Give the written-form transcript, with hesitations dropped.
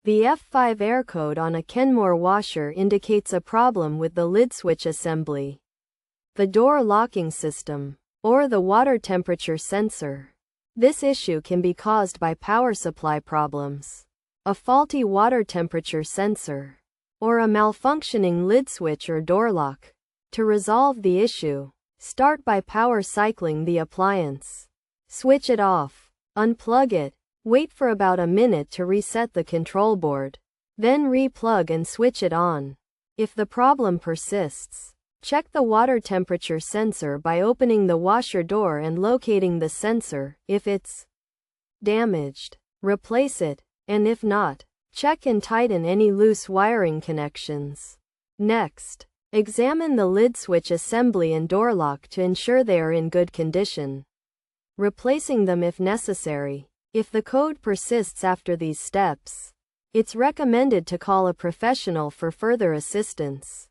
The F5 error code on a Kenmore washer indicates a problem with the lid switch assembly, the door locking system, or the water temperature sensor. This issue can be caused by power supply problems, a faulty water temperature sensor, or a malfunctioning lid switch or door lock. To resolve the issue, start by power cycling the appliance. Switch it off. Unplug it. Wait for about a minute to reset the control board. Then re-plug and switch it on. If the problem persists, check the water temperature sensor by opening the washer door and locating the sensor. If it's damaged, replace it, and if not, check and tighten any loose wiring connections. Next, examine the lid switch assembly and door lock to ensure they are in good condition, replacing them if necessary. If the code persists after these steps, it's recommended to call a professional for further assistance.